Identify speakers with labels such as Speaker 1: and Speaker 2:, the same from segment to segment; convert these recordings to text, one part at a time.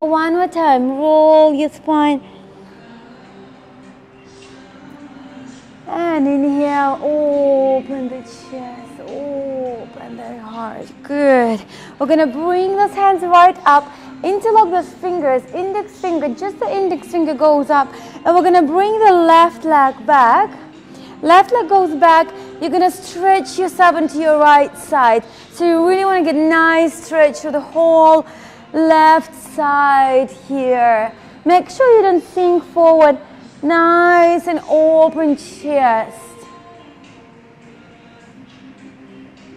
Speaker 1: One more time, roll your spine. And inhale, open the chest, open the heart. Good. We're going to bring those hands right up, interlock those fingers, index finger, just the index finger goes up. And we're going to bring the left leg back. Left leg goes back. You're going to stretch yourself into your right side. So you really want to get nice stretch through the whole left side here. Make sure you don't sink forward. Nice and open chest.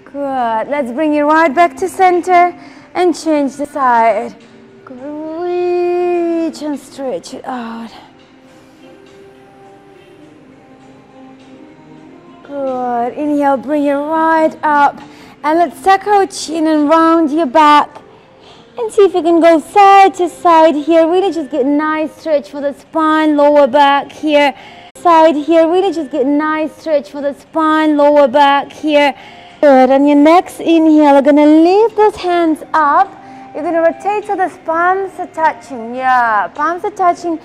Speaker 1: Good. Let's bring you right back to center and change the side. Good. Reach and stretch it out. Good. Inhale, bring it right up. And let's tuck our chin and round your back. And see if you can go side to side here. Really just get nice stretch for the spine, lower back here. Side here. Really just get nice stretch for the spine, lower back here. Good. On your next inhale, you're going to lift those hands up. You're going to rotate so the palms are touching. Yeah, palms are touching.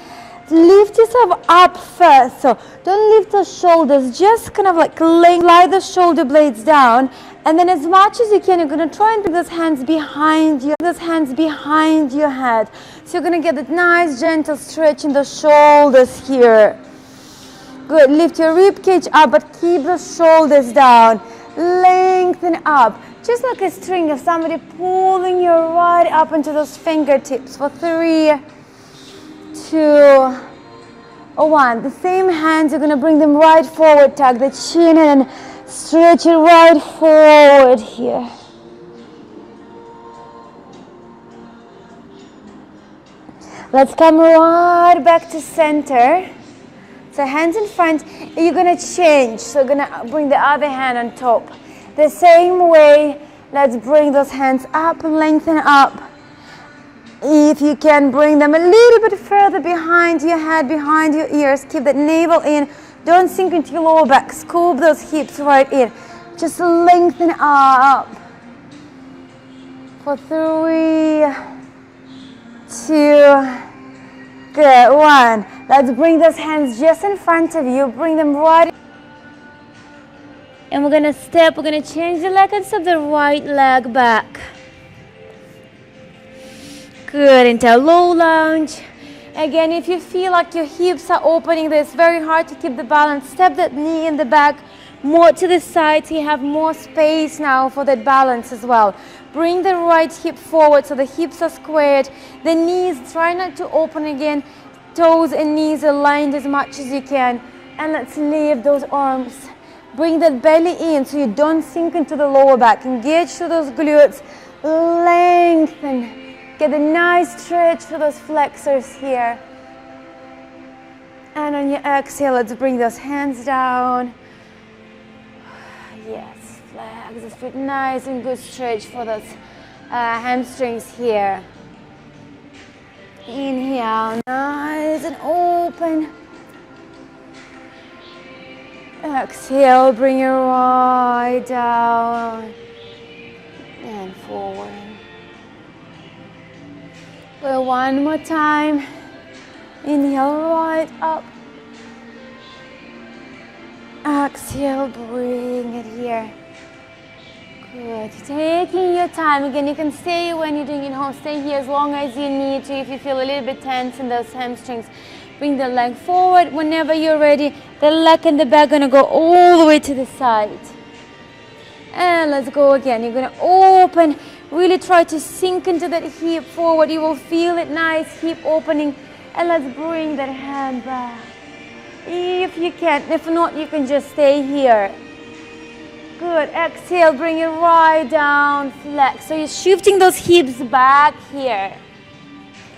Speaker 1: Lift yourself up first. So don't lift those shoulders. Just kind of like slide the shoulder blades down. And then as much as you can, you're going to try and bring those hands behind you. Those hands behind your head. So you're going to get that nice gentle stretch in the shoulders here. Good. Lift your rib cage up, but keep the shoulders down. Lengthen up. Just like a string of somebody pulling you right up into those fingertips for 3, 2, 1. The same hands, you're going to bring them right forward. Tuck the chin and stretch it right forward here. Let's come right back to center. So hands in front. You're going to change. So you're going to bring the other hand on top. The same way, let's bring those hands up and lengthen up. If you can, bring them a little bit further behind your head, behind your ears. Keep that navel in. Don't sink into your lower back. Scoop those hips right in. Just lengthen up. For 3, 2, good. 1. Let's bring those hands just in front of you. Bring them right in. And we're going to step. We're going to change the leg and step the right leg back. Good. Into a low lunge. Again, if you feel like your hips are opening, it's very hard to keep the balance. Step that knee in the back more to the side so you have more space now for that balance as well. Bring the right hip forward so the hips are squared. The knees, try not to open again. Toes and knees aligned as much as you can. And let's lift those arms. Bring that belly in so you don't sink into the lower back. Engage to those glutes. Lengthen. Get a nice stretch for those flexors here. And on your exhale, let's bring those hands down. Yes, flex the foot. Nice and good stretch for those hamstrings here. Inhale, nice and open. Exhale, bring it right down and forward. Well, one more time. Inhale right up. Exhale, bring it here. Good. Taking your time. Again, you can stay when you're doing it home. Stay here as long as you need to. If you feel a little bit tense in those hamstrings, bring the leg forward. Whenever you're ready, the leg and the back are going to go all the way to the side. And let's go again. You're going to open. Really try to sink into that hip forward. You will feel it nice, hip opening. And let's bring that hand back. If you can. If not, you can just stay here. Good. Exhale, bring it right down, flex. So you're shifting those hips back here.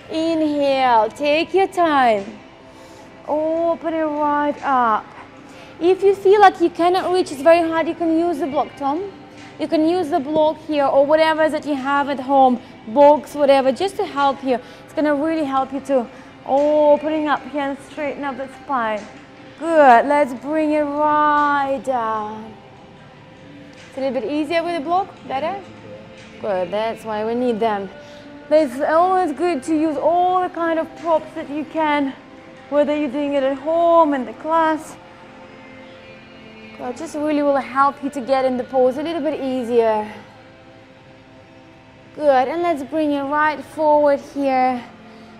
Speaker 1: Inhale, take your time. Open it right up. If you feel like you cannot reach, it's very hard, you can use the block, Tom. You can use the block here or whatever that you have at home, box, whatever, just to help you. It's going to really help you to opening up here and straighten up the spine. Good. Let's bring it right down. It's a little bit easier with the block. Better? Good. That's why we need them. It's always good to use all the kind of props that you can, whether you're doing it at home, in the class. It just really will help you to get in the pose a little bit easier. Good, and let's bring it right forward here.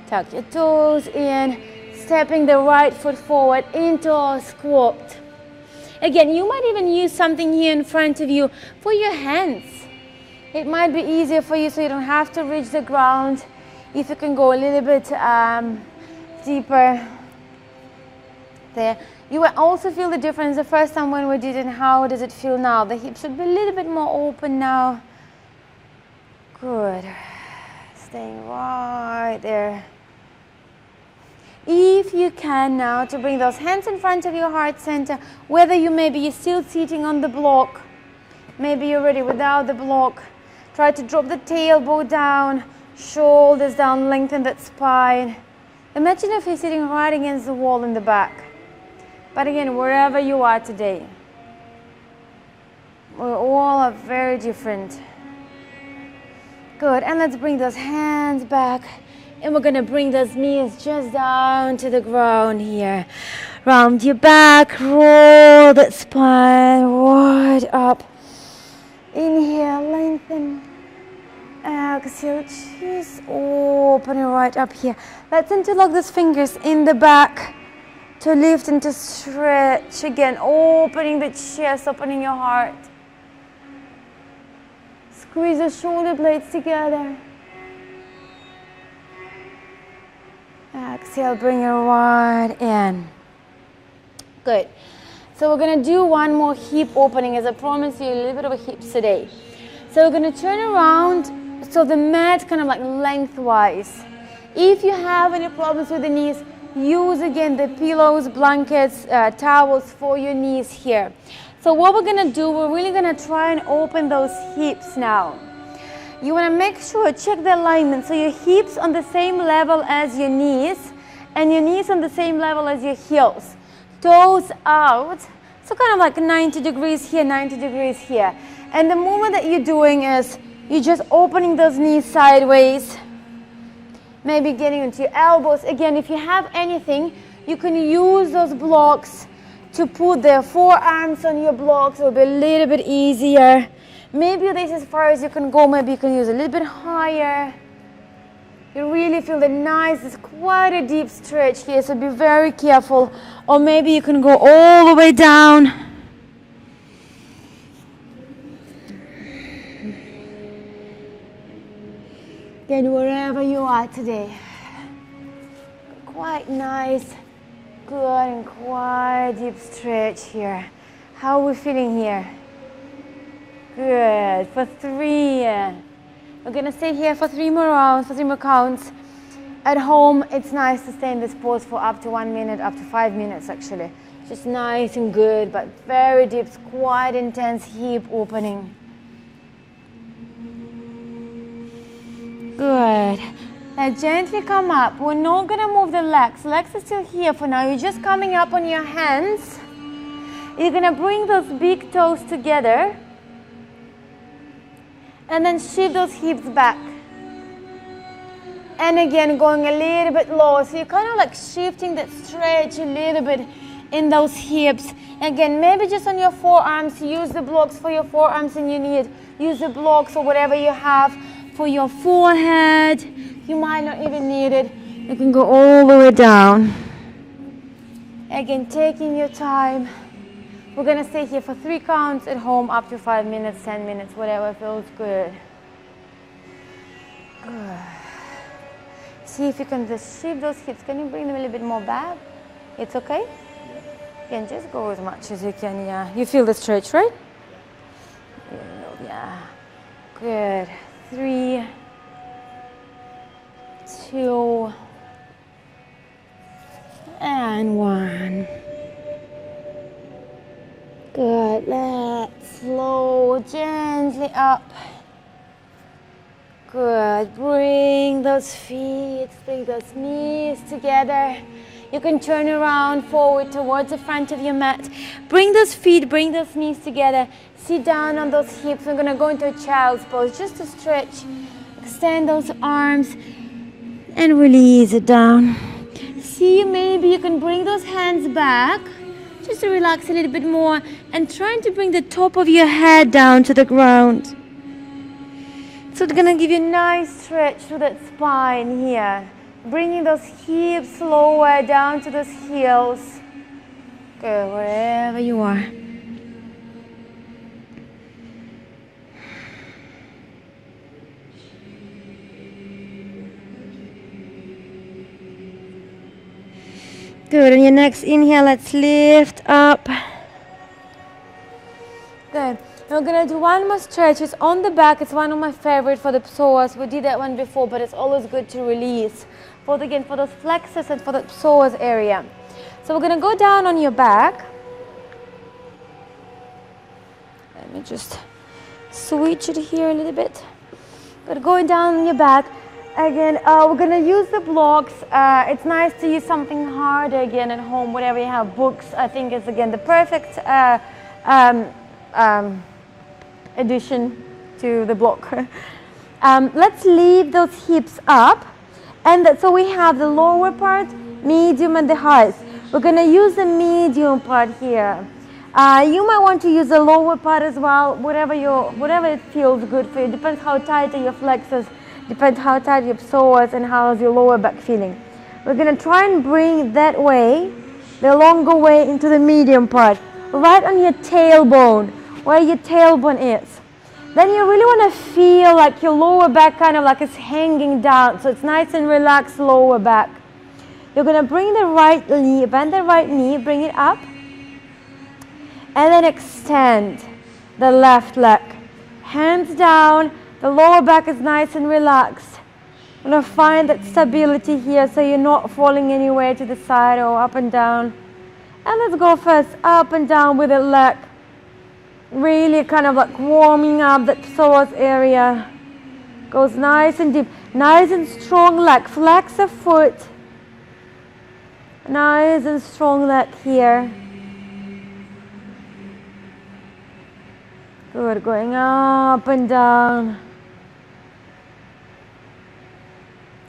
Speaker 1: Tuck your toes in, stepping the right foot forward into a squat. Again, you might even use something here in front of you for your hands. It might be easier for you so you don't have to reach the ground. If you can go a little bit deeper there. You will also feel the difference the first time when we did it. How does it feel now? The hips should be a little bit more open now. Good. Staying right there. If you can now, to bring those hands in front of your heart center, whether you're still sitting on the block, maybe you're ready without the block. Try to drop the tailbone down, shoulders down, lengthen that spine. Imagine if you're sitting right against the wall in the back. But again, wherever you are today, we all are very different. Good, and let's bring those hands back. And we're gonna bring those knees just down to the ground here. Round your back, roll that spine right up. Inhale, lengthen. Exhale, just open it right up here. Let's interlock those fingers in the back to lift and to stretch again, opening the chest, opening your heart. Squeeze the shoulder blades together. Exhale, bring it right in. Good. So we're going to do one more hip opening, as I promised you, a little bit of a hips today. So we're going to turn around so the mat kind of like lengthwise. If you have any problems with the knees, use again the pillows, blankets, towels for your knees here. So what we're going to do, we're really going to try and open those hips now. You want to make sure, check the alignment, so your hips on the same level as your knees and your knees on the same level as your heels. Toes out, so kind of like 90 degrees here, 90 degrees here. And the movement that you're doing is you're just opening those knees sideways, maybe getting into your elbows. Again, if you have anything, you can use those blocks to put the forearms on your blocks. It will be a little bit easier. Maybe this is as far as you can go. Maybe you can use a little bit higher. You really feel the nice, it's quite a deep stretch here, so be very careful. Or maybe you can go all the way down. Again, wherever you are today. Quite nice, good and quite deep stretch here. How are we feeling here? Good. For 3. We're going to stay here for 3 more rounds, for 3 more counts. At home, it's nice to stay in this pose for up to 1 minute, up to 5 minutes actually. Just nice and good, but very deep, quite intense hip opening. Good. Now gently come up. We're not going to move the legs. Legs are still here for now. You're just coming up on your hands. You're going to bring those big toes together. And then shift those hips back. And again, going a little bit lower. So you're kind of like shifting that stretch a little bit in those hips. Again, maybe just on your forearms, use the blocks for your forearms and you need. Use the blocks or whatever you have for your forehead. You might not even need it. You can go all the way down. Again, taking your time. We're going to stay here for 3 counts at home, up to 5 minutes, 10 minutes, whatever feels good. Good. See if you can just shift those hips. Can you bring them a little bit more back? It's okay? Again, just go as much as you can, yeah. You feel the stretch, right? Yeah. Good. 3, 2, and 1. Good, let's slow gently up. Good, bring those feet, bring those knees together. You can turn around forward towards the front of your mat. Bring those feet, bring those knees together. Sit down on those hips. We're going to go into a child's pose just to stretch. Extend those arms and release it down. See, maybe you can bring those hands back just to relax a little bit more and trying to bring the top of your head down to the ground. So it's going to give you a nice stretch through that spine here. Bringing those hips lower down to those heels. Good, wherever you are. Good, on your next inhale, let's lift up. Good. We're going to do one more stretch. It's on the back. It's one of my favorite for the psoas. We did that one before, but it's always good to release. For those flexors and for the psoas area. So we're going to go down on your back. Let me just switch it here a little bit. Good, going down on your back. Again, we're going to use the blocks. It's nice to use something harder again at home, whatever you have. Books, I think, is again the perfect addition to the block. Let's leave those hips up. And so we have the lower part, medium, and the highs. We're going to use the medium part here. You might want to use the lower part as well, whatever it feels good for you. Depends how tight are your flexors. Depends how tight your psoas and how's your lower back feeling. We're going to try and bring that way, the longer way, into the medium part, right on your tailbone, where your tailbone is. Then you really want to feel like your lower back kind of like it's hanging down, so it's nice and relaxed lower back. You're going to bring the right knee, bend the right knee, bring it up, and then extend the left leg. Hands down. The lower back is nice and relaxed. You're going to find that stability here so you're not falling anywhere to the side or up and down. And let's go first up and down with the leg. Really kind of like warming up that psoas area. Goes nice and deep. Nice and strong leg. Flex a foot. Nice and strong leg here. Good. Going up and down.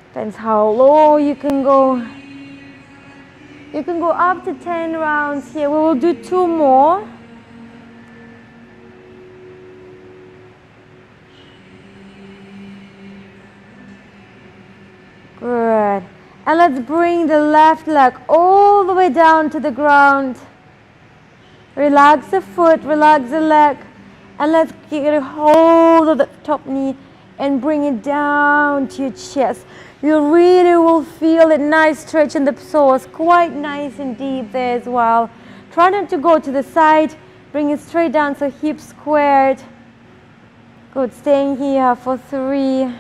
Speaker 1: Depends how low you can go. You can go up to 10 rounds here. We will do 2 more. Good. And let's bring the left leg all the way down to the ground. Relax the foot, relax the leg. And let's get a hold of the top knee and bring it down to your chest. You really will feel a nice stretch in the psoas, quite nice and deep there as well. Try not to go to the side, bring it straight down so hips squared. Good, staying here for 3,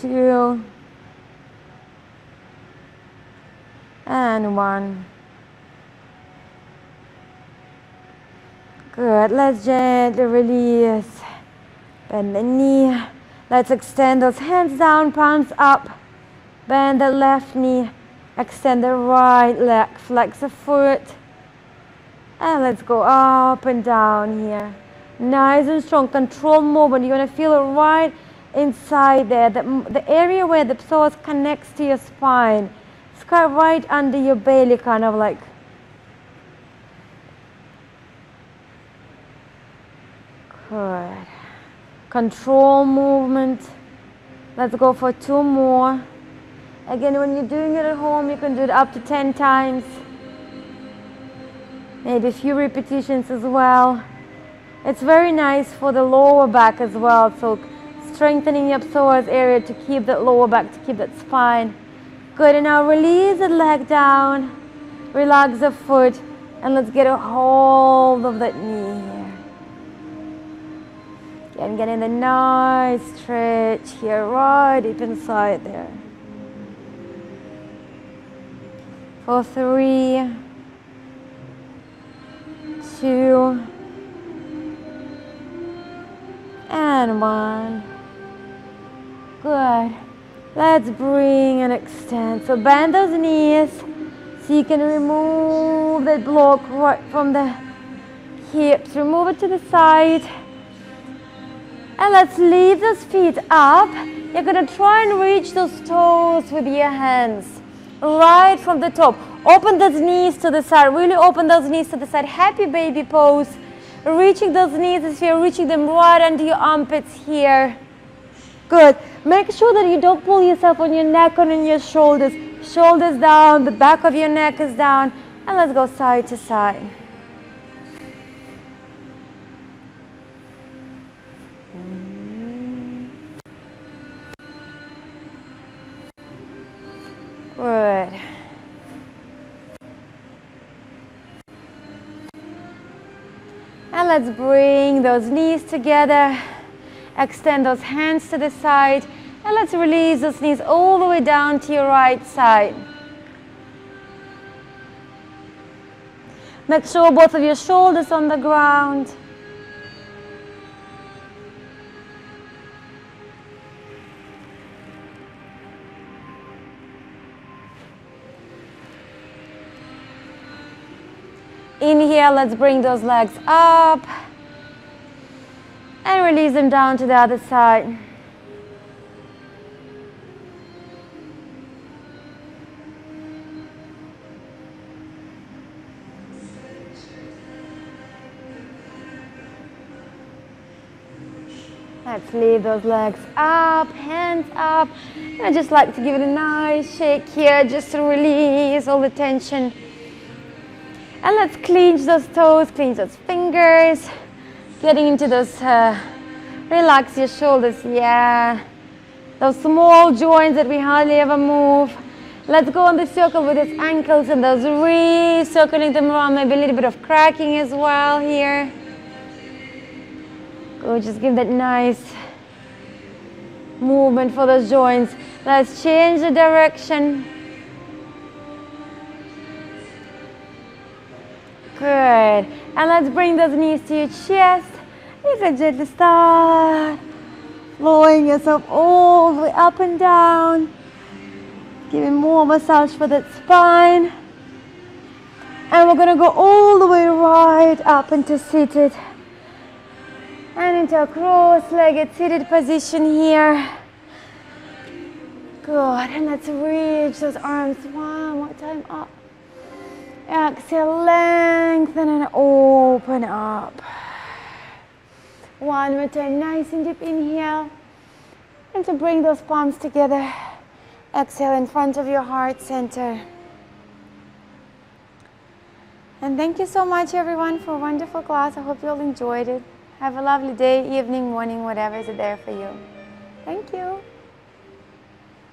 Speaker 1: 2, and 1. Good, let's gently release. Bend the knee. Let's extend those hands down, palms up. Bend the left knee. Extend the right leg. Flex the foot. And let's go up and down here. Nice and strong. Control movement. You're going to feel it right inside there. The area where the psoas connects to your spine. It's kind of right under your belly, kind of like. Good. Control movement. Let's go for 2 more. Again, when you're doing it at home, you can do it up to 10 times. Maybe a few repetitions as well. It's very nice for the lower back as well. So strengthening your psoas area to keep that lower back, to keep that spine. Good, and now release the leg down. Relax the foot. And let's get a hold of that knee here. And getting the nice stretch here, right deep inside there. For 3, 2, and 1. Good. Let's bring and extend. So bend those knees so you can remove that block right from the hips. Remove it to the side. And let's leave those feet up. You're going to try and reach those toes with your hands right from the top. Open those knees to the side. Really open those knees to the side. Happy baby pose. Reaching those knees as you're reaching them right under your armpits here. Good. Make sure that you don't pull yourself on your neck and on your shoulders. Shoulders down, the back of your neck is down. And let's go side to side. Good. And let's bring those knees together. Extend those hands to the side. And let's release those knees all the way down to your right side. Make sure both of your shoulders on the ground. Inhale, let's bring those legs up. And release them down to the other side. Let's leave those legs up, hands up. I just like to give it a nice shake here just to release all the tension. And let's clench those toes, clench those fingers. Getting into those, relax your shoulders, yeah. Those small joints that we hardly ever move. Let's go on the circle with those ankles and those re-circling them around, maybe a little bit of cracking as well here. Go, just give that nice movement for those joints. Let's change the direction. Good. And let's bring those knees to your chest. You can gently start flowing yourself all the way up and down. Giving more massage for that spine. And we're going to go all the way right up into seated. And into a cross-legged seated position here. Good. And let's reach those arms one more time up. Exhale, lengthen and open up. One more time, nice and deep inhale. And to bring those palms together. Exhale in front of your heart center. And thank you so much everyone for a wonderful class. I hope you all enjoyed it. Have a lovely day, evening, morning, whatever is there for you.